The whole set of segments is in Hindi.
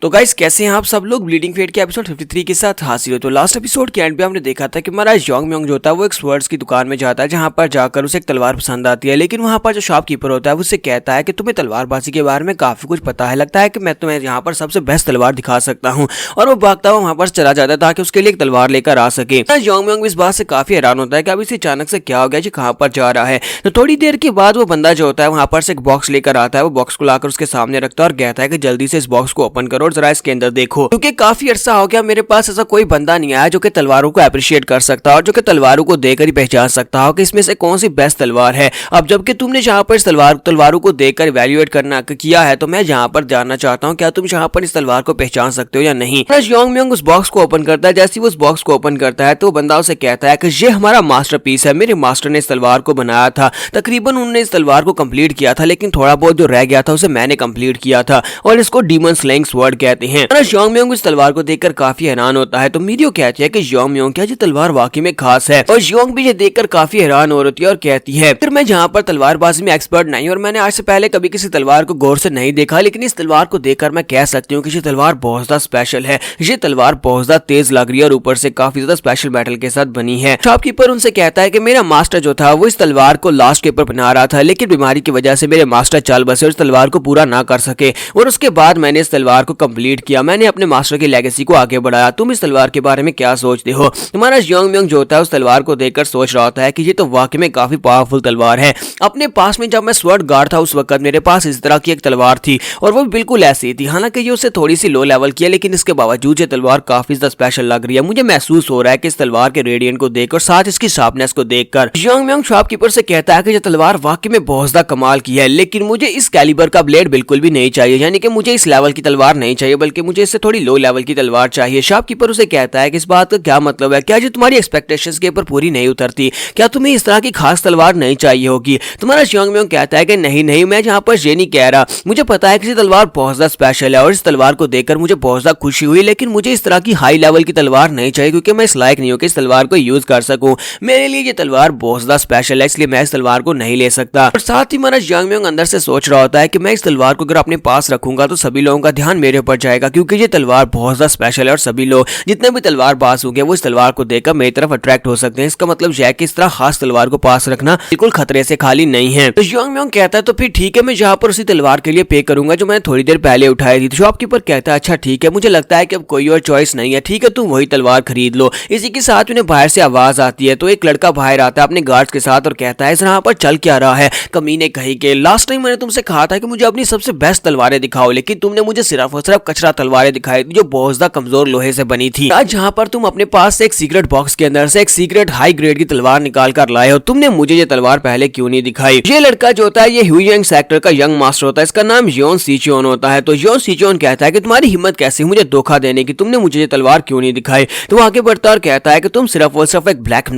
तो गाइस कैसे हैं आप सब लोग। ब्लीडिंग फेट के एपिसोड 53 के साथ हाजिर हो। तो लास्ट एपिसोड के एंड पे हमने देखा था कि हमारा योंग म्योंग जो होता है वो एक स्वर्ड्स की दुकान में जाता है, जहां पर जाकर उसे एक तलवार पसंद आती है। लेकिन वहां पर जो शॉपकीपर होता है उससे कहता है कि तुम्हें तलवारबाजी के बारे में काफी कुछ पता है, लगता है कि मैं तुम्हें यहाँ पर सबसे बेस्ट तलवार दिखा सकता हूँ। और वो भागता हुआ वहां पर चला जाता है ताकि उसके लिए एक तलवार लेकर आ सके। योंग म्योंग इस बात से काफी हैरान होता है कि अभी से अचानक से क्या हो गया, कहाँ पर जा रहा है। तो थोड़ी देर के बाद वो बंदा जो होता है वहां पर से एक बॉक्स लेकर आता है। वो बॉक्स को लाकर उसके सामने रखता है और कहता है कि जल्दी से इस बॉक्स को ओपन करो और जरा इसके अंदर देखो, क्योंकि काफी अरसा हो गया मेरे पास ऐसा कोई बंदा नहीं आया जो कि तलवारों को अप्रिशिएट कर सकता और जो कि तलवारों को देखकर ही पहचान सकता हो कि इसमें से कौन सी बेस्ट तलवार है। अब जबकि तुमने जहां पर इस तलवारों को देखकर इवैल्यूएट करना किया है, तो मैं जहां पर जानना चाहता हूं क्या तुम जहां पर इस तलवार को पहचान सकते हो या नहीं। योंग म्योंग उस बॉक्स को ओपन करता है। जैसे ही वो उस बॉक्स को ओपन करता है तो बंदा उसे कहता है कि ये हमारा मास्टरपीस है, मेरे मास्टर ने इस तलवार को बनाया था। तकरीबन उन्होंने इस तलवार को कंप्लीट किया था, लेकिन थोड़ा बहुत जो रह गया था उसे मैंने कंप्लीट किया था और इसको डीमन स्लेइंग स्वॉर्ड कहते हैं। योंग म्योंग इस तलवार को देखकर काफी हैरान होता है। तो मीडियो कहती है कि योंग म्योंग क्या ये तलवार वाकई में खास है, और योंग भी ये देखकर काफी हैरान हो रही है और कहती है फिर मैं जहां पर तलवारबाजी में एक्सपर्ट नहीं और मैंने आज से पहले कभी किसी तलवार को गौर से नहीं देखा, लेकिन इस तलवार को देखकर मैं कह सकती हूँ कि ये तलवार बहुत ज्यादा स्पेशल है। ये तलवार बहुत ज्यादा तेज लग रही है और ऊपर से काफी ज्यादा स्पेशल मेटल के साथ बनी है। शॉपकीपर उनसे कहता है कि मेरा मास्टर जो था वो इस तलवार को लास्ट के ऊपर बना रहा था, लेकिन बीमारी की वजह से मेरे मास्टर चल बसे और इस तलवार को पूरा ना कर सके, और उसके बाद मैंने इस तलवार को कंप्लीट किया। मैंने अपने मास्टर की लेगेसी को आगे बढ़ाया। तुम इस तलवार के बारे में क्या सोचते हो। हमारा योंग म्योंग जो होता है उस तलवार को देखकर सोच रहा होता है कि ये तो वाकई में काफी पावरफुल तलवार है। अपने पास में जब मैं स्वॉर्ड गार्ड था उस वक्त मेरे पास इस तरह की एक तलवार थी और वो बिल्कुल ऐसी थी। हालांकि ये उससे थोड़ी सी लो लेवल की है, लेकिन इसके बावजूद ये तलवार काफी ज्यादा स्पेशल लग रही है। मुझे महसूस हो रहा है कि इस तलवार के रेडियंट को देखकर साथ इसकी शार्पनेस को देखकर। योंग म्योंग शॉपकीपर से कहता है कि ये तलवार वाकई में बहुत ज्यादा कमाल की है, लेकिन मुझे इस कैलिबर का ब्लेड बिल्कुल भी नहीं चाहिए, यानी कि मुझे इस लेवल की तलवार नहीं चाहिए, बल्कि मुझे इससे थोड़ी लो लेवल की तलवार चाहिए। शॉपकीपर उसे कहता है कि इस बात का क्या मतलब है, क्या जो तुम्हारी एक्सपेक्टेशंस के ऊपर पूरी नहीं उतरती, क्या तुम्हें इस तरह की खास तलवार नहीं चाहिए होगी। तुम्हारा योंग म्योंग कहता है कि नहीं नहीं, मैं जहां पर ये नहीं कह रहा, मुझे पता है कि ये तलवार बहुत ज्यादा स्पेशल है और इस तलवार को देखकर मुझे बहुत ज्यादा खुशी हुई, लेकिन मुझे इस तरह की हाई लेवल की तलवार नहीं चाहिए, क्योंकि मैं इस लायक नहीं हूं कि इस तलवार को यूज कर सकूं। मेरे लिए ये तलवार बहुत ज्यादा स्पेशल है, इसलिए मैं इस तलवार को नहीं ले सकता। और साथ ही हमारा योंग म्योंग अंदर से सोच रहा होता है कि मैं इस तलवार को अगर अपने पास रखूंगा तो सभी लोगों का ध्यान मेरे ऊपर जाएगा, क्योंकि ये तलवार बहुत ज्यादा स्पेशल है और सभी लोग जितने भी तलवार पास होंगे वो इस तलवार को देखकर मेरी तरफ अट्रैक्ट हो सकते हैं। इसका मतलब यह है कि इस तरह खास तलवार को पास रखना बिल्कुल खतरे से खाली नहीं है। तो योंग म्योंग कहता है तो फिर ठीक है, मैं यहाँ पर उसी तलवार के लिए पे करूंगा जो मैंने थोड़ी देर पहले उठाई थी। तो शॉपकीपर कहता है अच्छा ठीक है, मुझे लगता है कि अब कोई और चॉइस नहीं है, ठीक है तुम वही तलवार खरीद लो। इसी के साथ उन्हें बाहर से आवाज आती है। तो एक लड़का बाहर आता है अपने गार्ड्स के साथ और कहता है यहाँ पर चल क्या रहा है कमीने कहीं के। लास्ट टाइम मैंने तुमसे कहा था कि मुझे अपनी सबसे बेस्ट तलवारें दिखाओ, लेकिन तुमने मुझे सिर्फ और सिर्फ कचरा तलवारें दिखाई थी जो बहुत ज्यादा कमजोर लोहे से बनी थी। आज जहाँ पर तुम अपने पास से एक सीक्रेट बॉक्स के अंदर से एक सीक्रेट हाई ग्रेड की तलवार निकाल कर लाए हो, तुमने मुझे ये तलवार पहले क्यों नहीं दिखाई। ये लड़का जो होता है ये ह्यूयिंग सेक्टर का यंग मास्टर होता है, इसका नाम योन सीचोन होता है। तो योन सीचोन कहता है कि तुम्हारी हिम्मत कैसे मुझे धोखा देने की, तुमने मुझे ये तलवार क्यों नहीं दिखाई। तो आगे बढ़ता और कहता है कि तुम सिर्फ और सिर्फ एक ब्लैक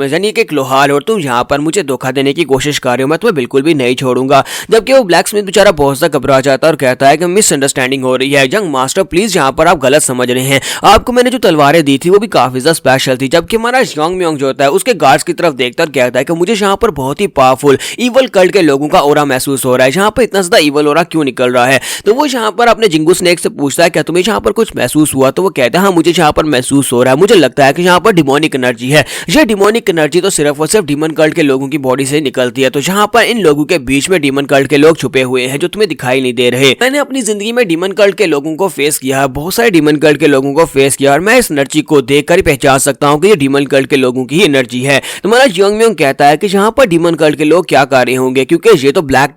यानी कि एक लोहार और तुम यहाँ पर मुझे धोखा देने की कोशिश कर रहे हो, मैं तुम्हें बिल्कुल भी नहीं छोड़ूंगा। जबकि वो ब्लैक स्मिथ बेचारा बहुत ज्यादा घबरा जाता है और कहता है कि मिसअंडरस्टैंडिंग हो रही है यंग मास्टर, प्लीज यहाँ पर आप गलत समझ रहे हैं, आपको मैंने जो तलवारें दी थी वो भी काफी ज्यादा स्पेशल थी। जबकि हमारा योंग म्योंग जो होता है उसके गार्ड्स की तरफ देखता और कहता है कि मुझे यहाँ पर बहुत ही पावरफुल इवल कल्ट के लोगों का ओरा महसूस हो रहा है, यहाँ पर इतना ज्यादा इवल ओरा क्यों निकल रहा है। तो वो यहाँ पर अपने जिंगू स्नेक से पूछता है क्या तुम्हें यहाँ पर कुछ महसूस हुआ। तो वो कहता है हाँ मुझे यहाँ पर महसूस हो रहा है, मुझे लगता है कि यहाँ पर डिमोनिक एनर्जी है। ये डिमोनिक एनर्जी तो सिर्फ और सिर्फ डीमन कल्ट के लोगों की बॉडी से निकलती है। तो यहाँ पर इन लोगों के बीच में डीमन कल्ट के लोग छुपे हुए हैं जो तुम्हें दिखाई नहीं दे रहे। मैंने अपनी जिंदगी में डीमन कल्ट के लोगों को फेस किया है, बहुत सारे डीमन कल्ट के लोगों को फेस किया और मैं इस एनर्जी को देखकर ही पहचान सकता हूँ कि ये डीमन कल्ट के लोगों की ही एनर्जी है। तुम्हारा योंग म्योंग कहता है कि यहाँ पर डीमन कल्ट के लोग क्या कर रहे होंगे, क्योंकि ये तो ब्लैक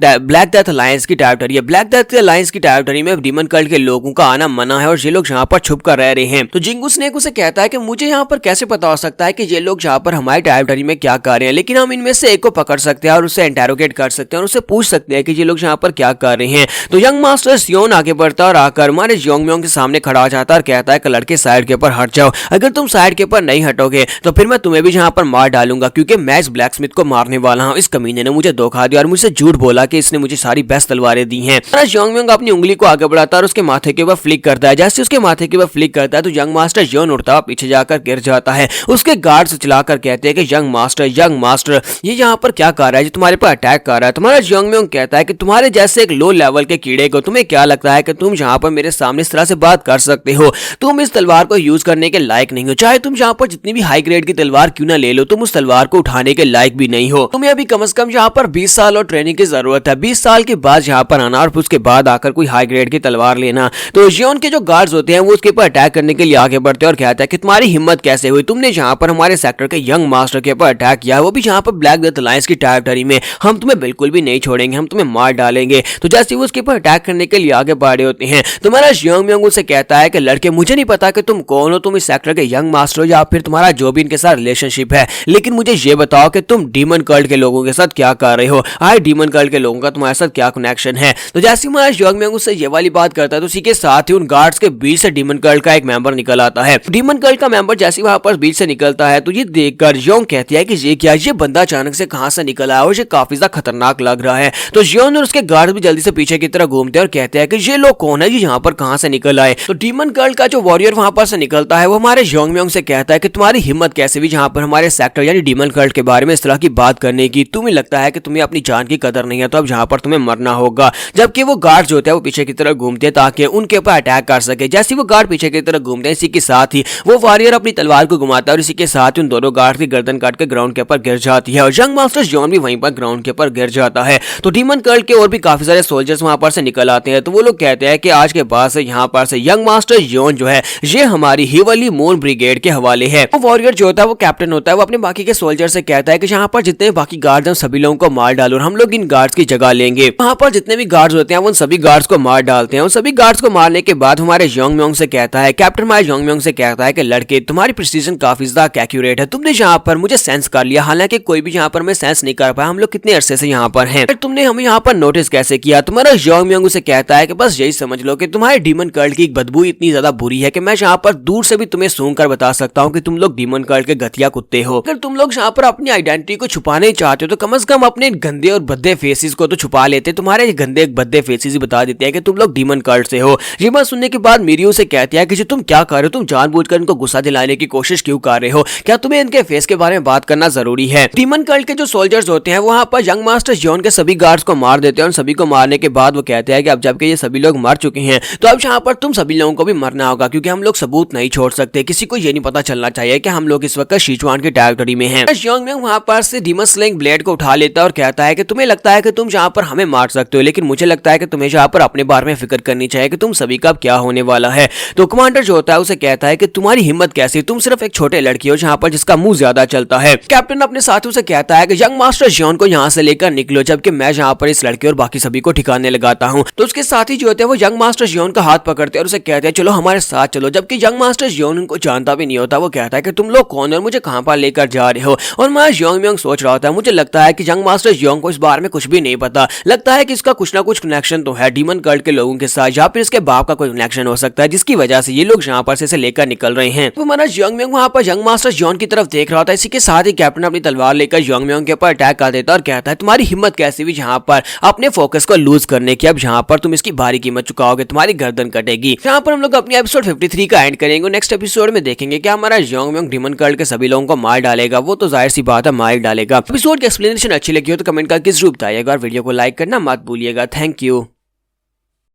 डेथ अलायंस की टेरिटरी है। ब्लैक डेथ अलायंस की टेरिटरी में डीमन कल्ट के लोगों का आना मना है और ये लोग यहाँ पर छुप कर रह रहे हैं। तो जिंगू स्नेक उसे कहता है कि मुझे यहाँ पर कैसे पता हो सकता है कि ये लोग यहाँ पर हमारी टेरिटरी में क्या कर रहे हैं, लेकिन हम इनमें से एक को पकड़ सकते हैं और उससे इंटेरोगेट कर सकते हैं और उससे पूछ सकते हैं कि ये लोग यहाँ पर क्या कर रहे हैं। तो यंग मास्टर योन आगे बढ़ता और आकर हमारे योंग म्योंग के सामने खड़ा हो जाता और कहता है कि लड़के साइड के ऊपर हट जाओ, अगर तुम साइड के ऊपर नहीं हटोगे तो फिर मैं तुम्हें भी यहाँ पर मार डालूंगा, क्योंकि मैं इस ब्लैक स्मिथ को मारने वाला हूँ। इस कमीने ने मुझे धोखा दिया और मुझसे झूठ बोला कि इसने मुझे सारी बेस्ट तलवारें दी हैं। योंग म्योंग अपनी उंगली को आगे बढ़ाता और उसके माथे के ऊपर फ्लिक करता है। जैसे उसके माथे के ऊपर फ्लिक करता है तो यंग मास्टर योन उड़ता पीछे जाकर गिर जाता है। उसके गार्ड्स चलाकर कहते हैं कि यंग मास्टर ये यहाँ पर क्या कर रहा है, तुम्हारे पर अटैक कर रहा है। तुम्हारा योंग म्योंग कहता है कि तुम्हारे जैसे एक लो लेवल के कीड़े को तुम्हें क्या लगता है कि तुम यहाँ पर मेरे सामने इस तरह से बात कर सकते हो? तुम इस तलवार को यूज करने के लायक नहीं हो। चाहे तुम यहाँ पर जितनी भी हाई ग्रेड की तलवार क्यों ना ले लो, तुम उस तलवार को उठाने के लायक भी नहीं हो। तुम्हें अभी कम से कम यहाँ पर 20 साल और ट्रेनिंग की जरूरत है। 20 साल के बाद यहाँ पर आना और उसके बाद आकर कोई हाई ग्रेड की तलवार लेना। तो जियोन के जो गार्ड्स होते हैं वो उसके ऊपर अटैक करने के लिए आगे बढ़ते हैं और कहता है कि तुम्हारी हिम्मत कैसे हुई, तुमने यहाँ पर हमारे सेक्टर के यंग मास्टर के ऊपर अटैक किया, वो भी यहाँ पर ब्लैक डेथ अलायंस की टेरिटरी में। हम तुम्हें बिल्कुल भी नहीं छोड़ेंगे, हम तुम्हें मार डालेंगे। तो जैसे वो उसके ऊपर अटैक करने के लिए आगे बढ़े होते हैं, तुम्हारा जियोंग म्योंग उसे कहता है कि लड़के, मुझे नहीं पता कि तुम कौन हो, तुम इस सेक्टर के यंग मास्टर हो या फिर तुम्हारा जो भी इनके साथ रिलेशनशिप है, लेकिन मुझे ये बताओ कि तुम डीमन कल्ट के लोगों के साथ क्या कर रहे हो। आए डीमन कल्ट के लोगों का तुम्हारे साथ क्या कनेक्शन है। तो जैसे हमारा जियोंग म्योंग उससे ये वाली बात करता है तो उसी के साथ ही उन गार्ड्स के बीच से डीमन कल्ट का एक मेंबर निकल आता है। डीमन कल्ट का मेंबर जैसे वहां पर बीच से निकलता है तो ये देखकर जियोंग कहती है कि ये क्या, ये बंदा अचानक से कहां से निकला है और ये काफी ज्यादा खतरनाक लग रहा है। तो जियोंग और उसके गार्ड्स भी जल्दी से पीछे की तरफ घूमते हैं और कहते हैं कि ये लोग कौन है, ये यहाँ पर कहां से निकल आए। तो डीमन कल्ट का जो वॉरियर वहां पर से निकलता है वो हमारे जियोंग म्योंग से कहता है कि तुम्हारी हिम्मत कैसे भी जहां पर हमारे सेक्टर यानी डीमन कल्ट के बारे में इस तरह की बात करने की, तुम्हें लगता है कि तुम्हें अपनी जान की कदर नहीं है, तो अब जहां पर तुम्हें मरना होगा। जबकि वो गार्ड्स जो होते हैं वो पीछे की तरफ घूमते हैं ताकि उनके ऊपर अटैक कर सके। जैसे वो गार्ड पीछे की तरफ घूमते हैं, इसी के साथ ही वो वॉरियर अपनी तलवार को घुमाता है और इसी के साथ उन दोनों गार्ड की गर्दन काट के ग्राउंड के ऊपर गिर जाती है और यंग मास्टर जियोन भी वहीं पर ग्राउंड के ऊपर गिर जाता है। तो डीमन कल्ट के और भी काफी सारे सोल्जर्स वहां पर से निकल आते हैं। तो वो लोग कहते हैं कि आज के बाद से यहाँ पर से यंग मास्टर जियोन जो है ये हमारी हिवली मून ब्रिगेड के हवाले है। वो वॉरियर जो होता है वो कैप्टन होता है, वो अपने बाकी के सोल्जर से कहता है कि यहाँ पर जितने बाकी गार्ड्स हैं सभी लोगों को मार डालो और हम लोग इन गार्ड्स की जगह लेंगे। वहां पर जितने भी गार्ड्स होते हैं वो उन सभी गार्ड्स को मार डालते हैं। उन सभी गार्ड्स को मारने के बाद हमारे जियोंग म्योंग से कहता है, कैप्टन हमारे जियोंग म्योंग से कहता है कि लड़के, तुम्हारी प्रिसीजन काफी ज्यादा एक्यूरेट है, तुमने यहाँ पर मुझे सेंस कर लिया, हालांकि कोई भी यहाँ पर मैं सेंस नहीं कर पाया, हम लोग कितने अरसे से यहाँ पर हैं, तुमने हमें यहाँ पर नोटिस कैसे किया। तुम्हारा जियोंग म्योंग से कहता है कि बस यही समझ लो कि तुम्हारे डीमन कल्ट की बदबू इतनी ज्यादा बुरी है कि मैं यहाँ पर दूर से भी तुम्हें सूंघ कर बता सकता हूँ कि तुम लोग डीमन कल्ट के घटिया कुत्ते हो। अगर तुम लोग यहाँ पर अपनी आइडेंटिटी को छुपाने चाहते हो तो कम से कम अपने गंदे और भद्दे फेसेस को तो छुपा लेते। तुम्हारे गंदे भद्दे फेसेस ही बता देते हैं कि तुम लोग डीमन कल्ट से हो। ये बात सुनने के बाद मिरियो से कहती है कि जो तुम क्या कर रहे हो, तुम जानबूझकर इनको गुस्सा दिलाने की कोशिश क्यों कर रहे हो, क्या तुम्हें इनके फेस के बारे में बात करना जरूरी है। डीमन कल्ट के जो सोल्जर्स होते हैं वहां पर यंग मास्टर जियोन के सभी गार्ड्स को मार देते हैं और सभी को मारने के बाद वो कहते हैं कि अब जबकि ये सभी लोग मर चुके हैं तो अब यहाँ पर तुम सभी लोगों को भी मरना होगा, क्योंकि हम लोग सबूत नहीं छोड़ सकते। किसी को ये नहीं पता चलना चाहिए कि हम लोग इस वक्त सिचुआन के टेरिटरी में हैं। जियोंग म्योंग वहां पर से डीमन स्लेइंग ब्लेड को उठा लेता है और कहता है कि तुम्हें लगता है कि तुम यहाँ पर हमें मार सकते हो, लेकिन मुझे लगता है कि तुम्हें यहाँ पर अपने बारे में फिक्र करनी चाहिए कि तुम सभी का अब क्या होने वाला है। तो कमांडर जो होता है उसे कहता है कि तुम्हारी हिम्मत कैसी, तुम सिर्फ एक छोटे लड़की हो जहाँ पर जिसका मुंह ज्यादा चलता है। कैप्टन अपने साथियों से कहता है कि यंग मास्टर जियोन को यहाँ से लेकर निकलो, जबकि मैं यहाँ पर इस लड़के और बाकी सभी को ठिकाने लगाता हूँ। तो उसके साथी जो होते हैं वो यंग मास्टर जियोन का हाथ पकड़ते हैं और उसे कहते हैं चलो हमारे साथ चलो, जबकि यंग मास्टर जियोन उनको जानता भी नहीं होता। वो कहता है कि तुम लोग कौन हो और मुझे कहाँ पर लेकर जा रहे हो। और मैं जियोंग म्योंग सोच रहा था, मुझे लगता है कि यंग मास्टर जियोंग को इस बारे में कुछ भी नहीं पता, लगता है कि इसका कुछ ना कुछ कनेक्शन तो है डीमन कल्ट के लोगों के साथ, या फिर इसके बाप का कोई कनेक्शन हो सकता है जिसकी वजह से ये लोग यहाँ पर से लेकर निकल रहे हैं। तो हमारा जियोंग म्योंग वहाँ पर यंग मास्टर जियोन की तरफ देख रहा था। इसी के साथ ही कैप्टन अपनी तलवार लेकर जियोंग म्योंग के ऊपर अटैक कर देता है और कहता है तुम्हारी हिम्मत कैसे भी यहाँ पर अपने फोकस को लूज करने की, अब यहाँ पर तुम इसकी भारी कीमत चुकाओगे, तुम्हारी गर्दन कटेगी। यहाँ पर हम लोग अपनी एपिसोड 53 का एंड करेंगे। नेक्स्ट एपिसोड में देखेंगे क्या हमारा जियोंग म्योंग डीमन कल्ट के सभी लोगों को मार डालेगा। वो तो जाहिर सी बात है मार डालेगा। एपिसोड की एक्सप्लेनेशन अच्छी लगी हो तो कमेंट करके जरूर बताइएगा और वीडियो को लाइक करना मत भूलिएगा। Thank you.